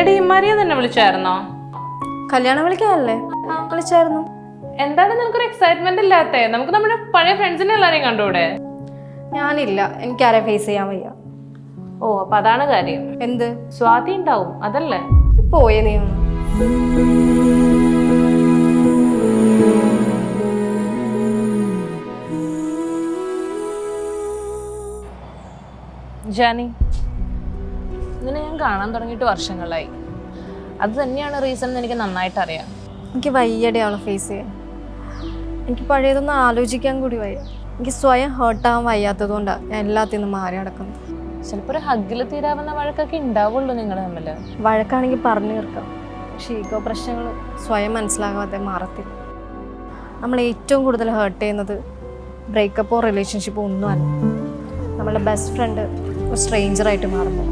എടി മരിയ തന്നെ വിളിച്ചായിരുന്നോ? കല്യാണം വിളിക്കാനല്ലേ? വിളിച്ചായിരുന്നു. എന്താണ് നിനക്കൊരു എക്സൈറ്റ്മെന്റ് ഇല്ലാത്തേ? നമുക്ക് നമ്മുടെ പഴയ ഫ്രണ്ട്സിനെ എല്ലാരെയും കണ്ടൂടെ? ഞാനില്ല, എനിക്കാരെ ഫേസ് ചെയ്യാൻ വയ്യ. ഓ അപ്പൊ അതാണ് കാര്യം. എന്ത്? സ്വാതി ഉണ്ടാവും അതല്ലേ? പോയേ നീ ഒന്ന്. ജാനി, നിന്നെ ഞാൻ കാണാൻ തുടങ്ങിയിട്ട് വർഷങ്ങളായി. അത് തന്നെയാണ് റീസൺ എന്ന് എനിക്ക് നന്നായിട്ട് അറിയാം. എനിക്ക് വയ്യടെ അവളെ ഫേസ് ചെയ്യാൻ. എനിക്ക് പഴയതൊന്നും ആലോചിക്കാൻ കൂടി വയ്യ. എനിക്ക് സ്വയം ഹേർട്ടാവാൻ വയ്യാത്തതുകൊണ്ടാണ് ഞാൻ എല്ലാത്തിൽ നിന്നും മാറി നടക്കുന്നത്. ചിലപ്പോൾ ഒരു ഹഗ്ഗിൽ തീരാവുന്ന വഴക്കൊക്കെ ഉണ്ടാവുള്ളൂ നിങ്ങൾ തമ്മിൽ. വഴക്കാണെങ്കിൽ പറഞ്ഞു തീർക്കാം, പക്ഷേ ഈഗോ പ്രശ്നങ്ങൾ സ്വയം മനസ്സിലാകാതെ മാറത്തില്ല. നമ്മൾ ഏറ്റവും കൂടുതൽ ഹേർട്ട് ചെയ്യുന്നത് ബ്രേക്കപ്പോ റിലേഷൻഷിപ്പോ ഒന്നുമല്ല, നമ്മളുടെ ബെസ്റ്റ് ഫ്രണ്ട് ഒരു സ്ട്രേഞ്ചറായിട്ട് മാറുന്നു.